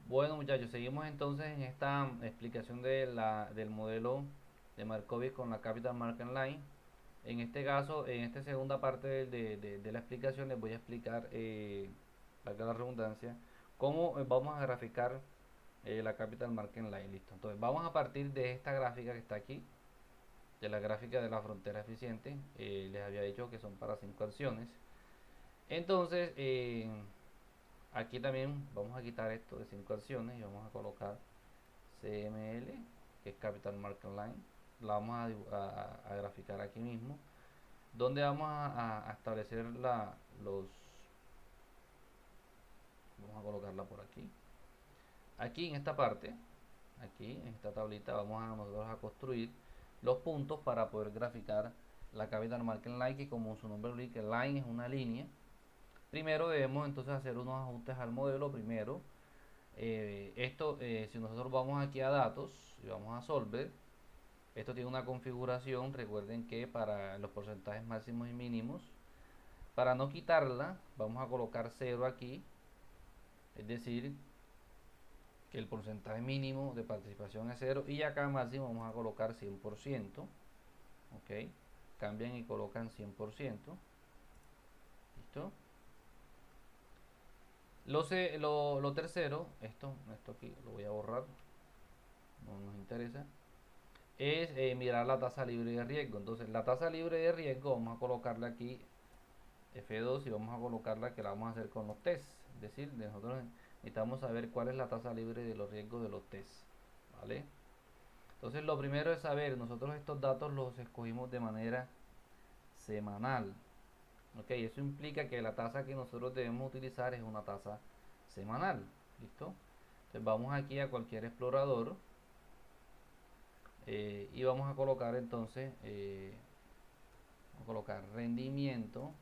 Bueno, muchachos, seguimos entonces en esta explicación del modelo de Markowitz con la Capital Market Line. En este caso, en esta segunda parte de la explicación, les voy a explicar, valga la redundancia, cómo vamos a graficar la Capital Market Line. Listo. Entonces, vamos a partir de esta gráfica que está aquí, de la gráfica de la frontera eficiente. Les había dicho que son para 5 acciones. Entonces, aquí también vamos a quitar esto de 5 acciones y vamos a colocar CML, que es Capital Market Line. La vamos a graficar aquí mismo, donde vamos a establecer los... Vamos a colocarla por aquí. Aquí en esta parte, aquí en esta tablita, vamos a nosotros a construir los puntos para poder graficar la Capital Market Line, que como su nombre lo indica, line es una línea. Primero debemos entonces hacer unos ajustes al modelo. Primero, si nosotros vamos aquí a datos y vamos a solver, esto tiene una configuración. Recuerden que para los porcentajes máximos y mínimos, para no quitarla, vamos a colocar 0 aquí, es decir, que el porcentaje mínimo de participación es 0, y acá máximo vamos a colocar 100%. Ok, cambian y colocan 100%. Listo. Lo tercero, esto aquí lo voy a borrar, no nos interesa, es mirar la tasa libre de riesgo. Entonces, la tasa libre de riesgo vamos a colocarla aquí F2, y vamos a colocarla, que la vamos a hacer con los test. Es decir, nosotros necesitamos saber cuál es la tasa libre de los riesgos de los test. ¿Vale? Entonces, lo primero es saber, nosotros estos datos los escogimos de manera semanal. Ok, eso implica que la tasa que nosotros debemos utilizar es una tasa semanal. ¿Listo? Entonces, vamos aquí a cualquier explorador, y vamos a colocar entonces, vamos a colocar rendimiento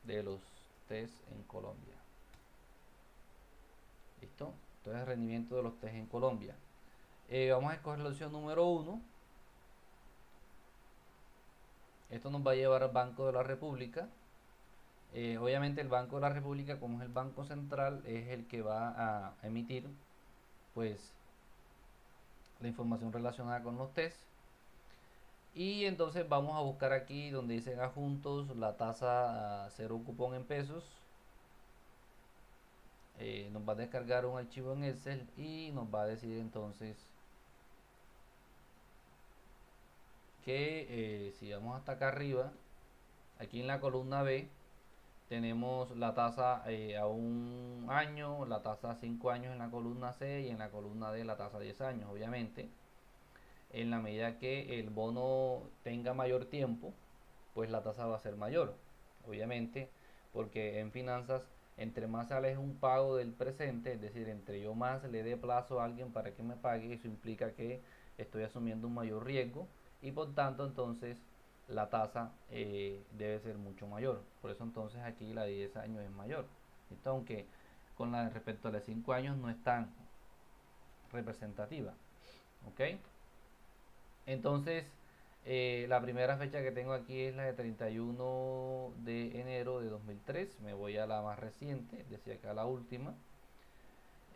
de los test en Colombia. ¿Listo? Entonces, rendimiento de los test en Colombia. Vamos a escoger la opción número uno. Esto nos va a llevar al Banco de la República. Obviamente el Banco de la República, como es el Banco Central, es el que va a emitir pues la información relacionada con los test. Y entonces vamos a buscar aquí donde dicen adjuntos la tasa cero cupón en pesos. Nos va a descargar un archivo en Excel y nos va a decir entonces que, si vamos hasta acá arriba, aquí en la columna B, tenemos la tasa a un año, la tasa a 5 años en la columna C, y en la columna D la tasa a 10 años. Obviamente, en la medida que el bono tenga mayor tiempo, pues la tasa va a ser mayor. Obviamente, porque en finanzas, entre más sale un pago del presente, es decir, entre yo más le dé plazo a alguien para que me pague, eso implica que estoy asumiendo un mayor riesgo, y por tanto entonces la tasa debe ser mucho mayor. Por eso entonces aquí la de 10 años es mayor. ¿Listo? Aunque con la respecto a la de 5 años no es tan representativa. ¿Ok? Entonces, la primera fecha que tengo aquí es la de 31 de enero de 2003. Me voy a la más reciente, decía acá la última.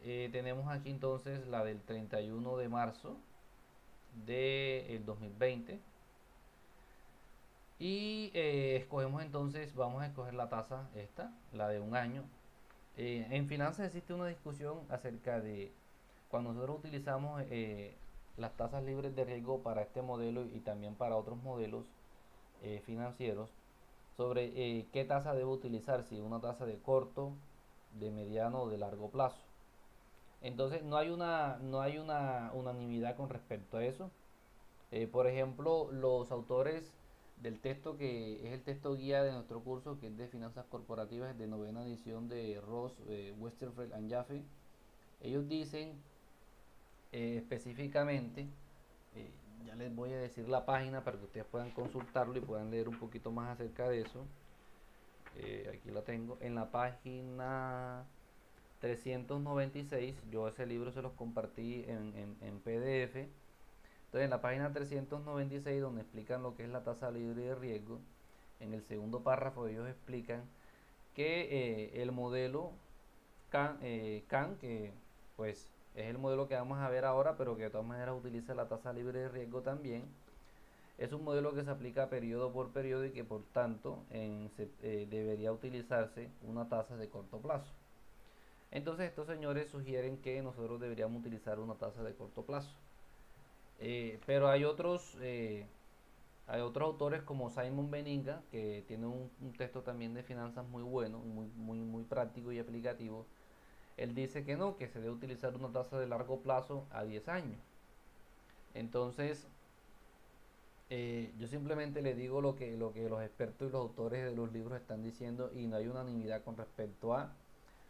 Tenemos aquí entonces la del 31 de marzo del 2020. Y escogemos entonces, vamos a escoger la tasa esta, la de un año. En finanzas existe una discusión acerca de cuando nosotros utilizamos las tasas libres de riesgo para este modelo y también para otros modelos financieros, sobre qué tasa debo utilizar, si una tasa de corto, de mediano o de largo plazo. Entonces no hay una unanimidad con respecto a eso. Por ejemplo, los autores del texto, que es el texto guía de nuestro curso, que es de finanzas corporativas de novena edición de Ross, Westerfeld and Jaffe, ellos dicen específicamente, eh, ya les voy a decir la página para que ustedes puedan consultarlo y puedan leer un poquito más acerca de eso. Aquí la tengo en la página 396. Yo ese libro se los compartí en PDF. Entonces, en la página 396, donde explican lo que es la tasa libre de riesgo, en el segundo párrafo ellos explican que el modelo CAN, que pues es el modelo que vamos a ver ahora, pero que de todas maneras utiliza la tasa libre de riesgo también. Es un modelo que se aplica periodo por periodo y que por tanto debería utilizarse una tasa de corto plazo. Entonces estos señores sugieren que nosotros deberíamos utilizar una tasa de corto plazo. Pero hay otros autores como Simon Beninga, que tiene un texto también de finanzas muy bueno, muy práctico y aplicativo. Él dice que no, que se debe utilizar una tasa de largo plazo a 10 años. Entonces, yo simplemente le digo lo que los expertos y los autores de los libros están diciendo y no hay unanimidad con respecto a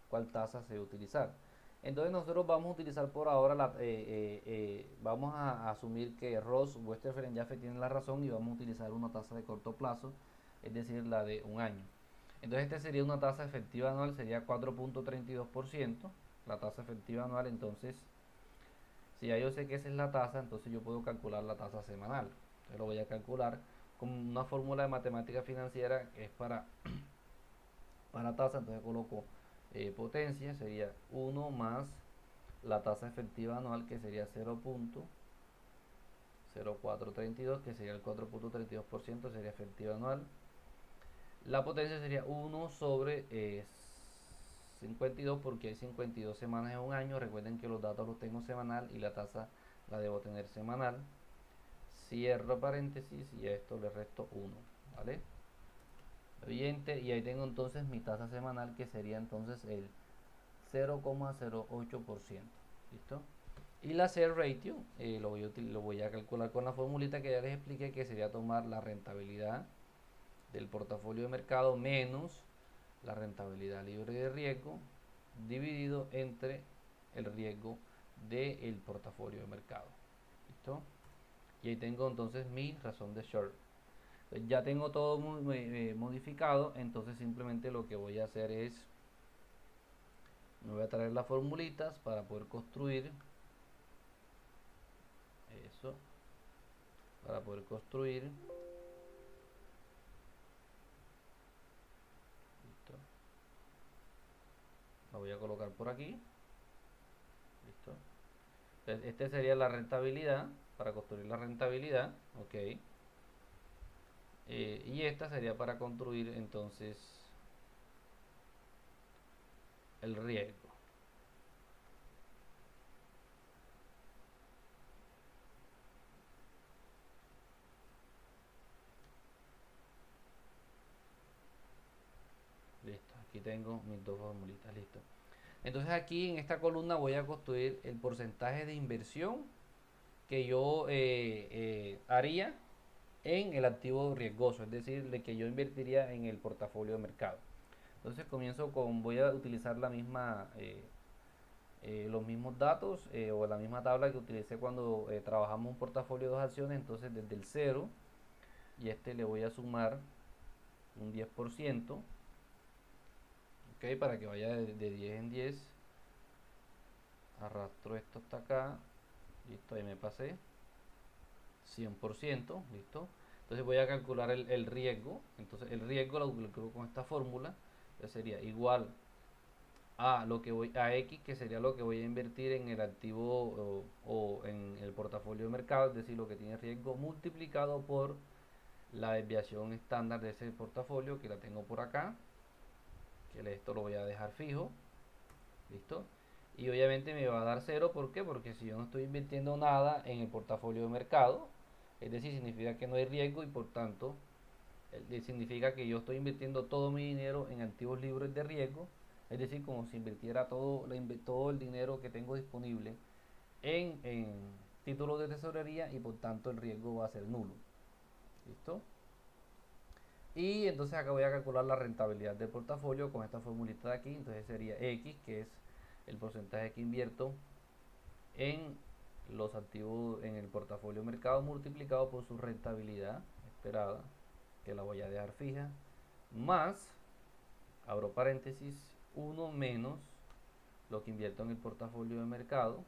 cuál tasa se debe utilizar. Entonces nosotros vamos a utilizar por ahora, vamos a asumir que Ross, Westerfeld y Jaffe tienen la razón y vamos a utilizar una tasa de corto plazo, es decir, la de un año. Entonces esta sería una tasa efectiva anual, sería 4.32%, la tasa efectiva anual. Entonces, si ya yo sé que esa es la tasa, entonces yo puedo calcular la tasa semanal. Entonces lo voy a calcular con una fórmula de matemática financiera que es para tasa. Entonces coloco potencia, sería 1 más la tasa efectiva anual, que sería 0.0432, que sería el 4.32%, sería efectiva anual. La potencia sería 1 sobre 52, porque hay 52 semanas en un año. Recuerden que los datos los tengo semanal y la tasa la debo tener semanal. Cierro paréntesis y a esto le resto 1, ¿vale? Y ahí tengo entonces mi tasa semanal, que sería entonces el 0,08%. ¿Listo? Y la share ratio lo voy a calcular con la formulita que ya les expliqué, que sería tomar la rentabilidad del portafolio de mercado menos la rentabilidad libre de riesgo dividido entre el riesgo del portafolio de mercado. ¿Listo? Y ahí tengo entonces mi razón de short. Ya tengo todo modificado, entonces simplemente lo que voy a hacer es, me voy a traer las formulitas para poder construir eso, para poder construir. Listo. La voy a colocar por aquí. Listo. Entonces, este sería la rentabilidad, para construir la rentabilidad, ok. Y esta sería para construir entonces el riesgo. Listo, aquí tengo mis dos formulitas, listo. Entonces aquí en esta columna voy a construir el porcentaje de inversión que yo haría en el activo riesgoso, es decir, de que yo invertiría en el portafolio de mercado. Entonces comienzo con, voy a utilizar los mismos datos o la misma tabla que utilicé cuando trabajamos un portafolio de dos acciones. Entonces desde el 0 y le voy a sumar un 10%, ok, para que vaya de 10 en 10. Arrastro esto hasta acá, listo, ahí me pasé. 100%, listo. Entonces voy a calcular el riesgo. Entonces el riesgo lo calculo con esta fórmula. Entonces sería igual a lo que voy a X, que sería lo que voy a invertir en el activo o en el portafolio de mercado, es decir, lo que tiene riesgo, multiplicado por la desviación estándar de ese portafolio, que la tengo por acá, que esto lo voy a dejar fijo, listo. Y obviamente me va a dar 0, ¿por qué? Porque si yo no estoy invirtiendo nada en el portafolio de mercado, es decir, significa que no hay riesgo y por tanto significa que yo estoy invirtiendo todo mi dinero en activos libres de riesgo, es decir, como si invirtiera todo el dinero que tengo disponible en títulos de tesorería, y por tanto el riesgo va a ser nulo. ¿Listo? Y entonces acá voy a calcular la rentabilidad del portafolio con esta formulita de aquí. Entonces sería X, que es el porcentaje que invierto en los activos en el portafolio mercado, multiplicado por su rentabilidad esperada, que la voy a dejar fija, más, abro paréntesis, 1 menos lo que invierto en el portafolio de mercado,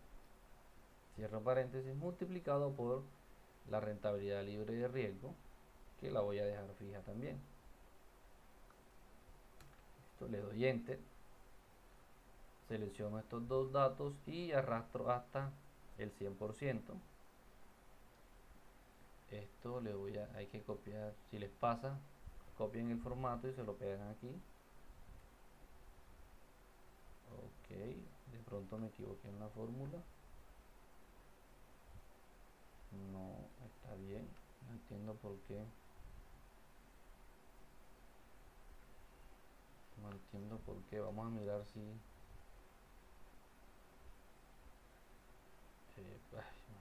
cierro paréntesis, multiplicado por la rentabilidad libre de riesgo, que la voy a dejar fija también. Esto le doy enter. selecciono estos dos datos y arrastro hasta el 100%. Esto hay que copiar, si les pasa, copien el formato y se lo pegan aquí. Ok, de pronto me equivoqué en la fórmula. No está bien, no entiendo por qué. No entiendo por qué. Vamos a mirar si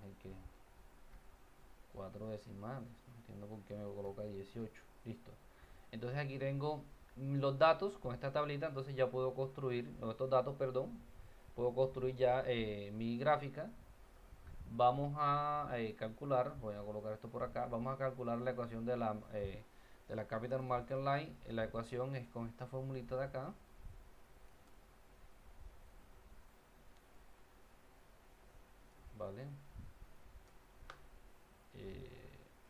hay que 4 decimales. No entiendo por qué me coloca 18. Listo. Entonces aquí tengo los datos con esta tablita. Entonces ya puedo construir, no, estos datos, perdón. Puedo construir ya mi gráfica. Vamos a calcular, voy a colocar esto por acá. Vamos a calcular la ecuación de la Capital Market Line. La ecuación es con esta formulita de acá. Vale.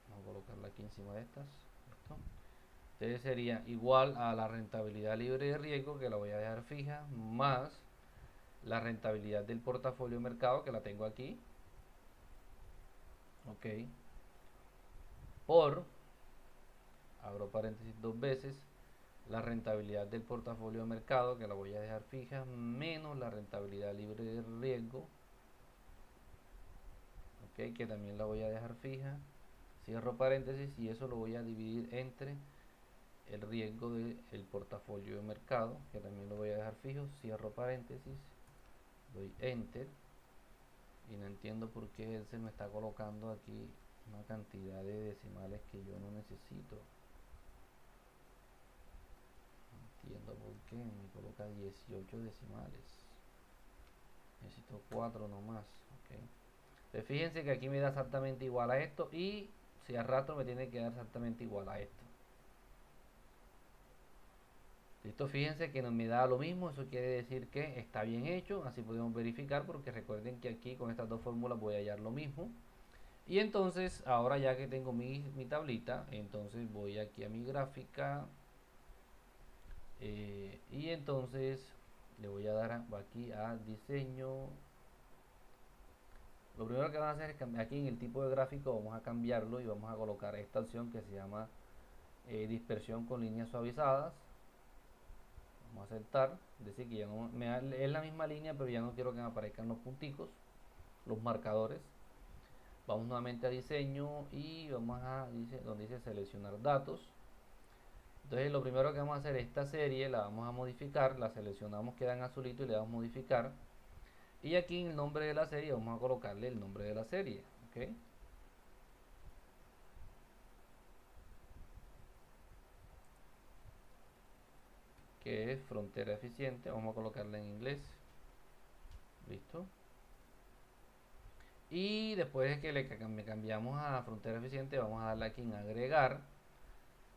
Vamos a colocarla aquí encima de estas. Listo. Entonces sería igual a la rentabilidad libre de riesgo, que la voy a dejar fija, más la rentabilidad del portafolio de mercado, que la tengo aquí, ok, por, abro paréntesis dos veces, la rentabilidad del portafolio de mercado, que la voy a dejar fija, menos la rentabilidad libre de riesgo, ok, que también la voy a dejar fija, cierro paréntesis, y eso lo voy a dividir entre el riesgo del portafolio de mercado, que también lo voy a dejar fijo, cierro paréntesis, doy enter, y no entiendo por qué él se me está colocando aquí una cantidad de decimales que yo no necesito. No entiendo por qué me coloca 18 decimales, necesito 4 nomás, ok. Entonces fíjense que aquí me da exactamente igual a esto, y si arrastro me tiene que dar exactamente igual a esto. Listo, fíjense que no me da lo mismo, eso quiere decir que está bien hecho, así podemos verificar, porque recuerden que aquí con estas dos fórmulas voy a hallar lo mismo. Y entonces, ahora ya que tengo mi tablita, entonces voy aquí a mi gráfica, y entonces le voy a dar aquí a diseño. Lo primero que vamos a hacer es cambiar aquí en el tipo de gráfico, vamos a cambiarlo y vamos a colocar esta opción que se llama dispersión con líneas suavizadas. Vamos a aceptar, es decir que ya no es la misma línea, pero ya no quiero que me aparezcan los punticos, los marcadores. Vamos nuevamente a diseño y vamos a donde dice seleccionar datos. Entonces lo primero que vamos a hacer, esta serie la vamos a modificar, la seleccionamos, queda en azulito y le damos modificar. Y aquí en el nombre de la serie vamos a colocarle el nombre de la serie, ¿ok? Que es frontera eficiente, vamos a colocarla en inglés. Listo. Y después de que le cambiamos a frontera eficiente, vamos a darle aquí en agregar.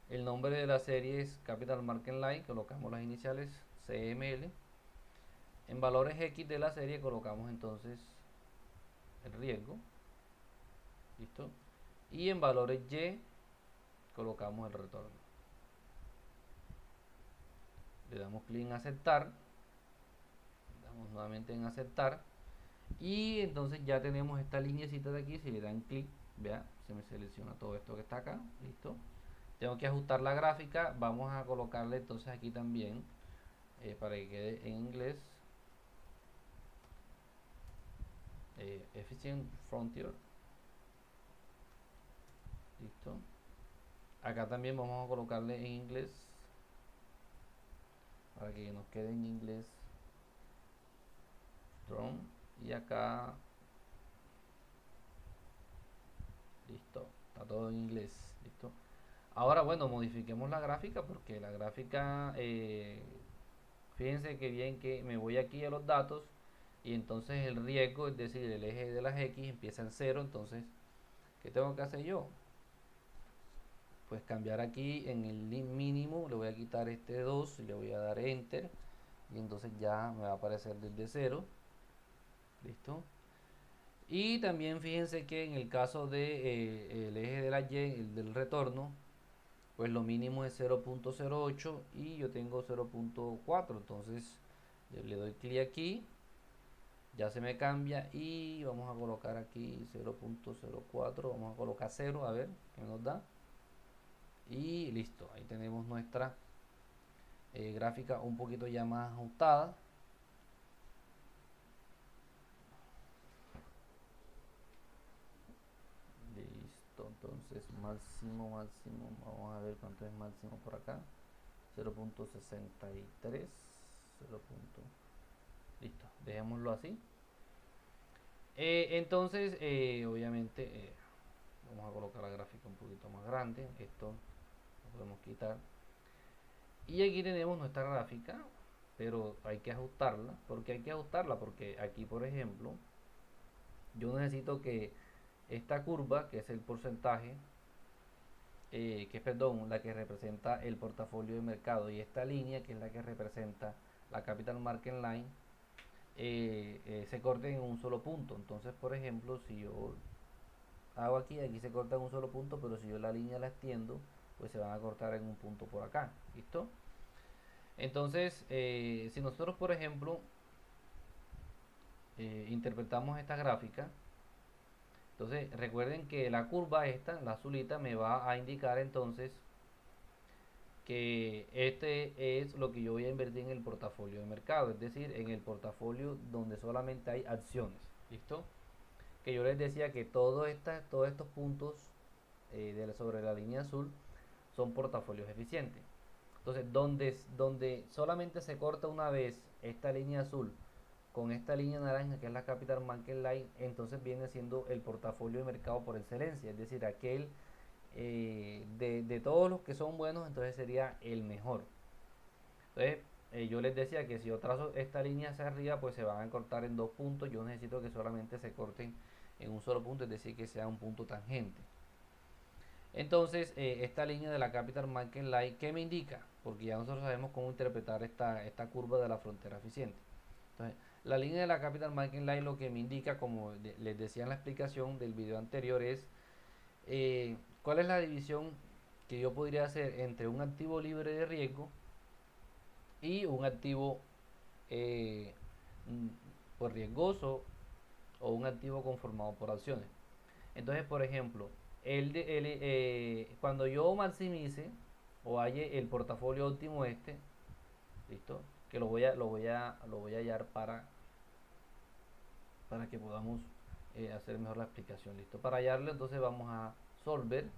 El nombre de la serie es Capital Market Line, colocamos las iniciales CML. En valores X de la serie colocamos entonces el riesgo. Listo. Y en valores Y colocamos el retorno. Le damos clic en aceptar. Damos nuevamente en aceptar. Y entonces ya tenemos esta linecita de aquí. Si le dan clic, vea, se me selecciona todo esto que está acá. Listo. Tengo que ajustar la gráfica. Vamos a colocarle entonces aquí también, para que quede en inglés, Efficient Frontier. Listo. Acá también vamos a colocarle en inglés, para que nos quede en inglés Strong. Y acá, listo, está todo en inglés. Listo. Ahora, bueno, modifiquemos la gráfica, porque la gráfica, fíjense que bien que me voy aquí a los datos, y entonces el riesgo, es decir, el eje de las X empieza en 0. Entonces, ¿qué tengo que hacer yo? Pues cambiar aquí en el mínimo, le voy a quitar este 2 y le voy a dar enter, y entonces ya me va a aparecer desde 0. Listo. Y también fíjense que en el caso de el eje de la Y, el del retorno, pues lo mínimo es 0.08 y yo tengo 0.4. Entonces Yo le doy clic aquí, ya se me cambia y vamos a colocar aquí 0.04, vamos a colocar 0, a ver qué nos da. Y listo, ahí tenemos nuestra gráfica un poquito ya más ajustada. Listo, entonces máximo, vamos a ver cuánto es máximo por acá. 0.63, 0. Listo, dejémoslo así. Entonces, obviamente, vamos a colocar la gráfica un poquito más grande. Esto lo podemos quitar. Y aquí tenemos nuestra gráfica, pero hay que ajustarla. ¿Por qué hay que ajustarla? Porque aquí, por ejemplo, yo necesito que esta curva, que es el porcentaje, que es, perdón, la que representa el portafolio de mercado, y esta línea, que es la que representa la Capital Market Line, se corten en un solo punto. Entonces, por ejemplo, si yo hago aquí se corta en un solo punto, pero si yo la línea la extiendo, pues se van a cortar en un punto por acá. ¿Listo? Entonces, si nosotros, por ejemplo, interpretamos esta gráfica, entonces recuerden que la curva esta, la azulita, me va a indicar entonces que este es lo que yo voy a invertir en el portafolio de mercado, es decir, en el portafolio donde solamente hay acciones. ¿Listo? Que yo les decía que todos estos puntos sobre la línea azul son portafolios eficientes. Entonces, donde solamente se corta una vez esta línea azul con esta línea naranja, que es la Capital Market Line, entonces viene siendo el portafolio de mercado por excelencia, es decir, aquel de todos los que son buenos, entonces sería el mejor. Entonces, yo les decía que si yo trazo esta línea hacia arriba, pues se van a cortar en dos puntos. Yo necesito que solamente se corten en un solo punto, es decir, que sea un punto tangente. Entonces, esta línea de la Capital Market Line, ¿qué me indica? Porque ya nosotros sabemos cómo interpretar esta curva de la frontera eficiente. Entonces, la línea de la Capital Market Line lo que me indica, como les decía en la explicación del video anterior, es cuál es la división que yo podría hacer entre un activo libre de riesgo y un activo eh, por riesgoso o un activo conformado por acciones. Entonces, por ejemplo, cuando yo maximice o halle el portafolio óptimo listo, que lo voy a hallar para que podamos hacer mejor la explicación, listo. Para hallarlo, entonces vamos a Solver.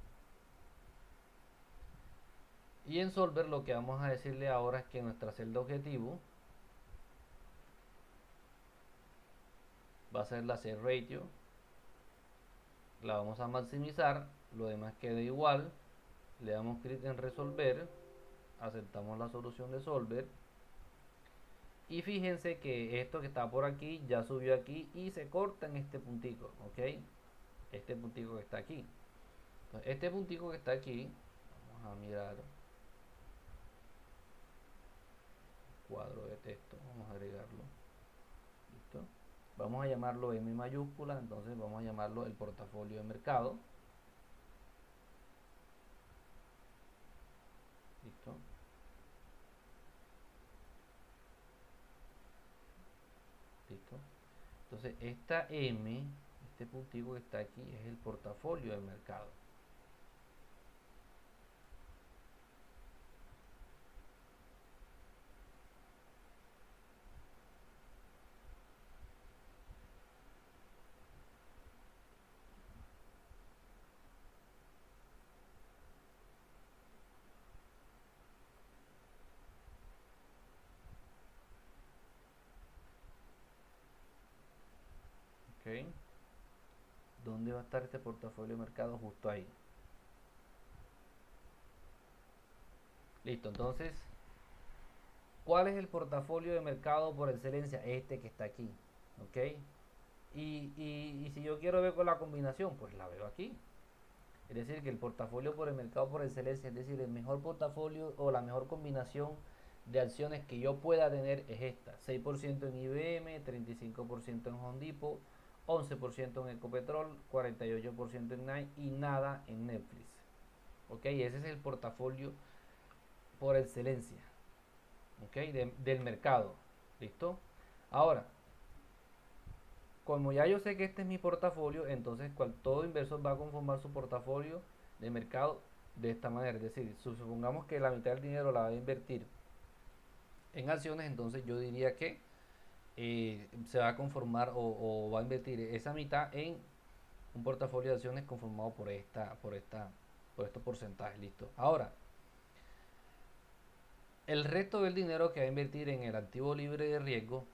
Y en Solver lo que vamos a decirle ahora es que nuestra celda objetivo va a ser la C ratio. La vamos a maximizar, lo demás queda igual. Le damos clic en resolver, aceptamos la solución de Solver. Y fíjense que esto que está por aquí ya subió aquí y se corta en este puntico, ¿ok? Este puntico que está aquí. Entonces, este puntico que está aquí, vamos a mirar cuadro de texto, vamos a agregarlo. ¿Listo? Vamos a llamarlo M mayúscula, entonces vamos a llamarlo el portafolio de mercado. ¿Listo? ¿Listo? Entonces esta M, este puntico que está aquí, es el portafolio de mercado. ¿Ok? ¿Dónde va a estar este portafolio de mercado? Justo ahí. Listo, entonces, ¿cuál es el portafolio de mercado por excelencia? Este que está aquí. ¿Ok? Y si yo quiero ver con la combinación, pues la veo aquí. Es decir, que el portafolio por el mercado por excelencia, es decir, el mejor portafolio o la mejor combinación de acciones que yo pueda tener es esta. 6% en IBM, 35% en Home Depot, 11% en Ecopetrol, 48% en Nike y nada en Netflix. ¿Ok? Ese es el portafolio por excelencia. ¿Ok? Del mercado. ¿Listo? Ahora, como ya yo sé que este es mi portafolio, entonces todo inversor va a conformar su portafolio de mercado de esta manera. Es decir, supongamos que la mitad del dinero la va a invertir en acciones, entonces yo diría que se va a conformar o va a invertir esa mitad en un portafolio de acciones conformado por estos porcentajes. Listo. Ahora, el resto del dinero que va a invertir en el activo libre de riesgo,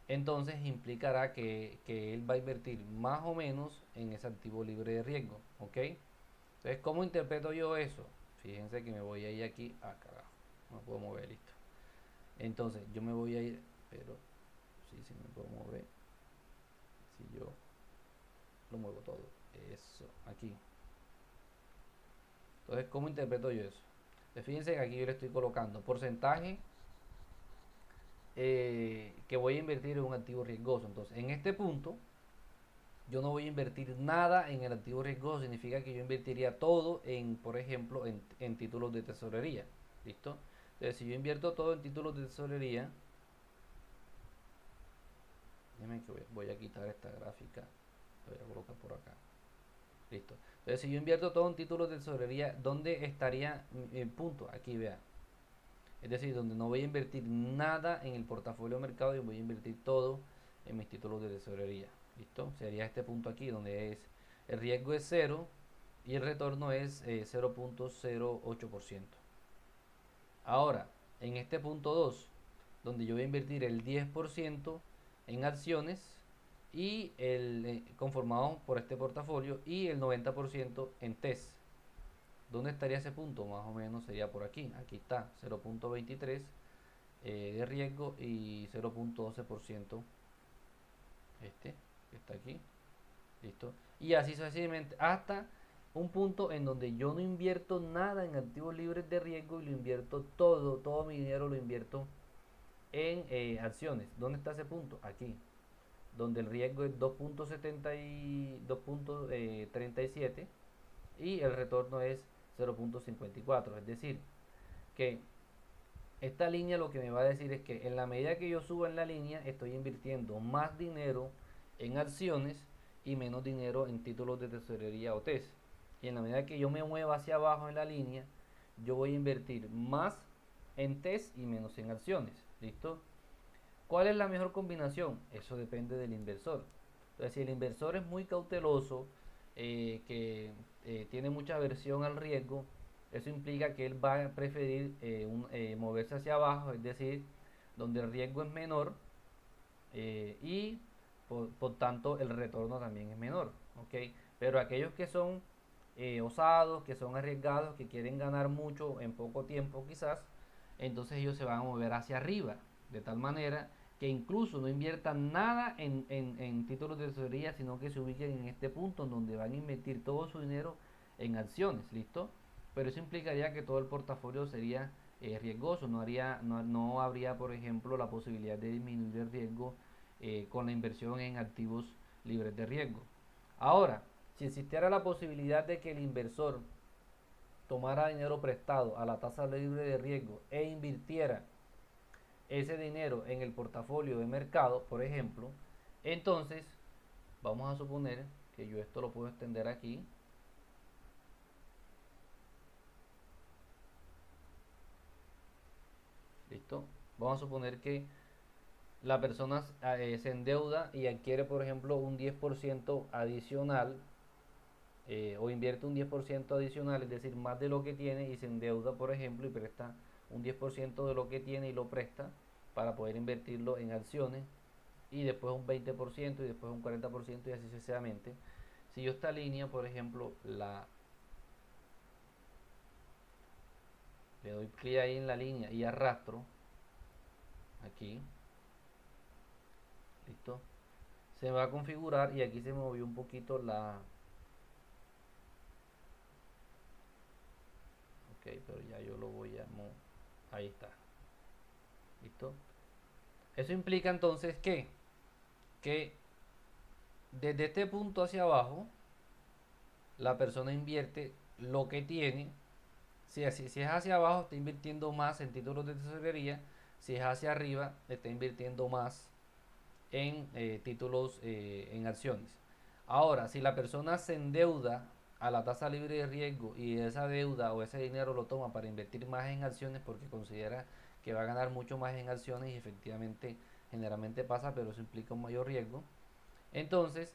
entonces implicará que él va a invertir más o menos en ese activo libre de riesgo. ¿Ok? Entonces, ¿cómo interpreto yo eso? Fíjense que me voy a ir aquí. Ah, carajo. No puedo mover, listo. Entonces, yo me voy a ir, pero sí me puedo mover. Si yo lo muevo todo. Eso, aquí. Entonces, ¿cómo interpreto yo eso? Entonces, fíjense que aquí yo le estoy colocando porcentaje que voy a invertir en un activo riesgoso. Entonces, en este punto, yo no voy a invertir nada en el activo riesgoso. Significa que yo invertiría todo en, por ejemplo, en títulos de tesorería. ¿Listo? Entonces, si yo invierto todo en títulos de tesorería, déjenme que voy a quitar esta gráfica. La voy a colocar por acá. Listo. Entonces, si yo invierto todo en títulos de tesorería, ¿dónde estaría el punto? Aquí, vean. Es decir, donde no voy a invertir nada en el portafolio de mercado y voy a invertir todo en mis títulos de tesorería. ¿Listo? Sería este punto aquí, donde el riesgo es cero y el retorno es 0.08%. Ahora, en este punto 2, donde yo voy a invertir el 10% en acciones y conformado por este portafolio y el 90% en TES. ¿Dónde estaría ese punto? Más o menos sería por aquí. Aquí está, 0.23 de riesgo y 0.12% este que está aquí. Listo. Y así sucesivamente hasta un punto en donde yo no invierto nada en activos libres de riesgo y lo invierto todo mi dinero lo invierto en acciones. ¿Dónde está ese punto? Aquí, donde el riesgo es 2.37 y el retorno es 0.54. Es decir, que esta línea lo que me va a decir es que en la medida que yo suba en la línea, estoy invirtiendo más dinero en acciones y menos dinero en títulos de tesorería o TES. Y en la medida que yo me mueva hacia abajo en la línea, yo voy a invertir más en TES y menos en acciones. ¿Listo? ¿Cuál es la mejor combinación? Eso depende del inversor. Entonces, si el inversor es muy cauteloso, que tiene mucha aversión al riesgo, eso implica que él va a preferir moverse hacia abajo, es decir, donde el riesgo es menor y por tanto el retorno también es menor. ¿Ok? Pero aquellos que son osados, que son arriesgados, que quieren ganar mucho en poco tiempo quizás, entonces ellos se van a mover hacia arriba, de tal manera que incluso no inviertan nada en títulos de tesorería, sino que se ubiquen en este punto en donde van a invertir todo su dinero en acciones, ¿listo? Pero eso implicaría que todo el portafolio sería riesgoso, no habría, por ejemplo, la posibilidad de disminuir el riesgo con la inversión en activos libres de riesgo. Ahora, si existiera la posibilidad de que el inversor tomara dinero prestado a la tasa libre de riesgo e invirtiera ese dinero en el portafolio de mercado, por ejemplo, entonces vamos a suponer que yo esto lo puedo extender aquí. ¿Listo? Vamos a suponer que la persona se endeuda y adquiere, por ejemplo, un 10% adicional o invierte un 10% adicional, es decir, más de lo que tiene y se endeuda, por ejemplo, y presta un 10% de lo que tiene y lo presta para poder invertirlo en acciones y después un 20% y después un 40% y así sucesivamente. Si yo esta línea, por ejemplo, le doy clic ahí en la línea y arrastro aquí, listo, se me va a configurar y aquí se me movió un poquito ok, pero ya yo lo voy a ahí está, listo. Eso implica entonces que desde este punto hacia abajo la persona invierte lo que tiene. Si es hacia abajo, está invirtiendo más en títulos de tesorería, Si es hacia arriba, está invirtiendo más en títulos, en acciones. Ahora, si la persona se endeuda a la tasa libre de riesgo y esa deuda o ese dinero lo toma para invertir más en acciones porque considera que va a ganar mucho más en acciones y efectivamente generalmente pasa, pero eso implica un mayor riesgo, entonces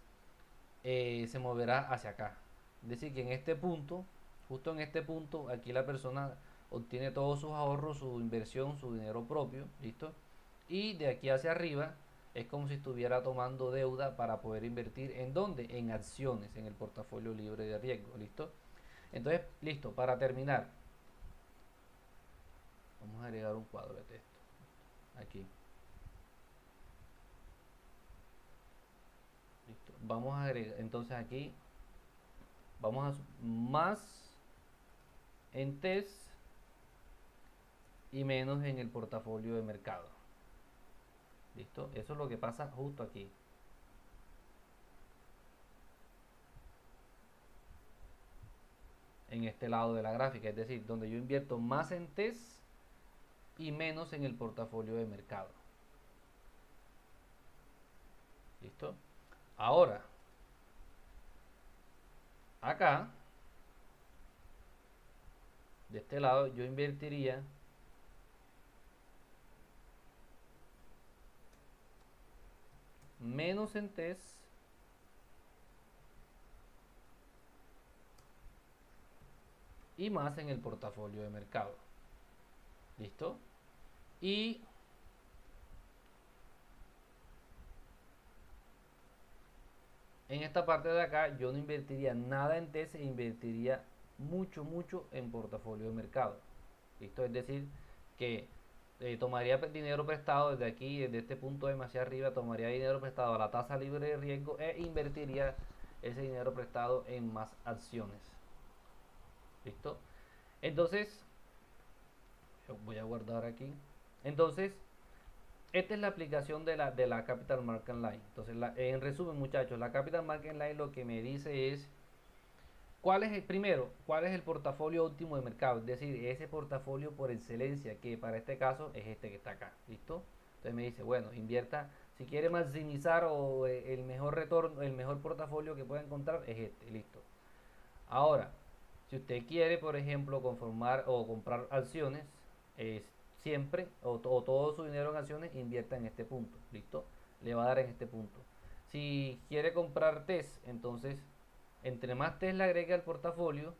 se moverá hacia acá. Es decir, que en este punto, justo en este punto, aquí la persona obtiene todos sus ahorros, su inversión, su dinero propio, ¿listo? Y de aquí hacia arriba es como si estuviera tomando deuda para poder invertir en dónde, en acciones, en el portafolio libre de riesgo, ¿listo? Entonces, listo, para terminar, vamos a agregar un cuadro de texto aquí. Listo. Vamos a agregar, entonces aquí vamos a más en TES y menos en el portafolio de mercado. ¿Listo? Eso es lo que pasa justo aquí. En este lado de la gráfica, es decir, donde yo invierto más en TES y menos en el portafolio de mercado. ¿Listo? Ahora, acá, de este lado, yo invertiría menos en TES y más en el portafolio de mercado. ¿Listo? Y en esta parte de acá yo no invertiría nada en TES e invertiría mucho en portafolio de mercado. ¿Listo? Es decir, que tomaría dinero prestado desde aquí, desde este punto de hacia arriba, tomaría dinero prestado a la tasa libre de riesgo e invertiría ese dinero prestado en más acciones. ¿Listo? Entonces, yo voy a guardar aquí. Entonces, esta es la aplicación de la Capital Market Line. Entonces, en resumen, muchachos, la Capital Market Line lo que me dice es cuál es el primero, cuál es el portafolio óptimo de mercado, es decir, ese portafolio por excelencia, que para este caso es este que está acá. ¿Listo? Entonces me dice, bueno, invierta, si quiere maximizar o el mejor retorno, el mejor portafolio que pueda encontrar es este. Listo. Ahora, si usted quiere, por ejemplo, conformar o comprar acciones, siempre o todo su dinero en acciones, invierta en este punto. ¿Listo? Le va a dar en este punto. Si quiere comprar TES, entonces, entre más TES le agregue al portafolio,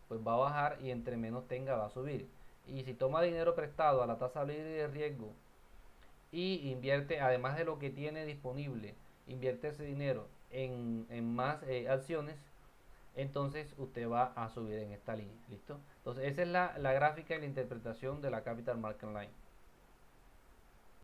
pues va a bajar y entre menos tenga va a subir. Y si toma dinero prestado a la tasa libre de riesgo y invierte, además de lo que tiene disponible, invierte ese dinero en más acciones, entonces usted va a subir en esta línea. ¿Listo? Entonces esa es la gráfica y la interpretación de la Capital Market Line.